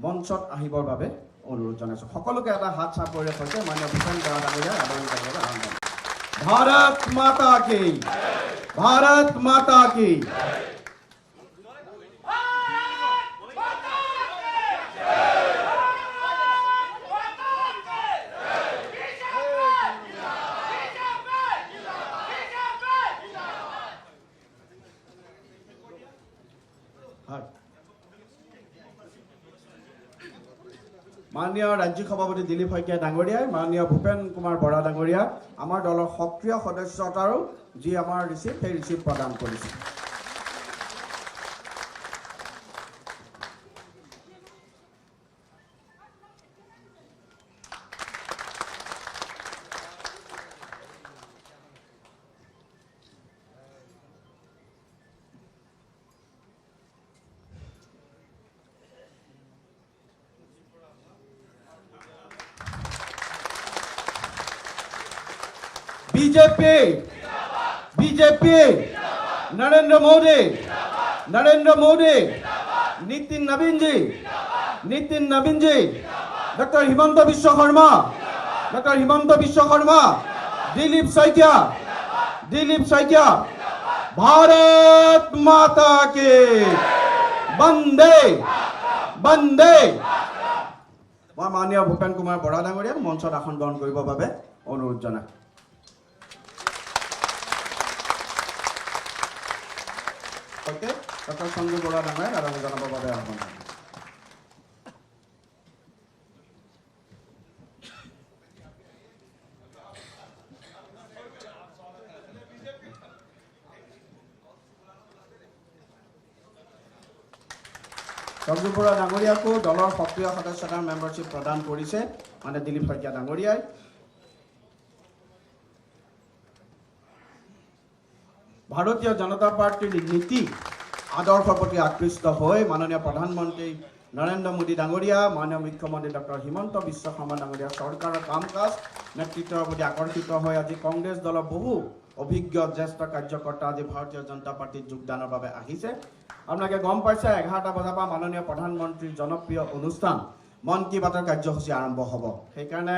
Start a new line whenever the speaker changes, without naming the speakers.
মঞ্চত আহিবৰ বাবে অনুৰোধ জনাইছোঁ। সকলোকে এটা হাত চাপৰিৰে কৈছে মাননীয় ভূপেন বৰা ডাঙৰীয়া আদৰণি জনাবলৈ আৰম্ভ। ভাৰত মাতা কি, ভাৰত মাতা কি। মাননীয় ৰাজ্যিক সভাপতি দিলীপ শইকীয়া ডাঙৰীয়াই, মাননীয় ভূপেন কুমাৰ বৰা ডাঙৰীয়া আমাৰ দলৰ সক্ৰিয় সদস্যতাৰো যি আমাৰ ৰিচিপ্ট সেই ৰিচিপ্ট প্ৰদান কৰিছে। बीजेपी बीजेपी नरेंद्र मोदी नितिन नवीन जी डॉक्टर हिमंत विश्व शर्मा दिलीप शइकिया भारत माता के वंदे वंदे। मैं माननीय भूपेन कुमार बरा डांगरिया मंचत आसन ग्रहण करिবৰ বাবে अनुरोध जनाय। डॉक्टर संजय बरा डांगरिया आदरणि जनाবৰ বাবে आह्वान। संजय बरा डांगरियाको दलर सक्रिय सदस्यतार मेम्बारशिप प्रदान करिছে माने दिलीप शइकिया डांगरियाय। भारतीय जनता पार्टीर नीति आदर्शर प्रति आकृष्ट হৈ माननीय प्रधानमंत्री नरेंद्र मोदी डांगरिया, माननीय मुख्यमंत्री डॉक्टर हिमंत विश्व शर्मा डांगरिया सरकार काम काज नेतृत्वर प्रति आकर्षित হৈ आज कांग्रेस दलर बहु अभिज्ञ ज्येष्ठ कार्यकर्ता आज भारतीय जनता पार्टी যোগদানৰ বাবে আহিছে। আপোনালোকে গম পাইছে 11টা বজাৰ পৰা মাননীয় প্ৰধানমন্ত্ৰীৰ জনপ্ৰিয় অনুষ্ঠান মন কি বাতৰ কাৰ্যসূচী আৰম্ভ হ'ব। সেইকাৰণে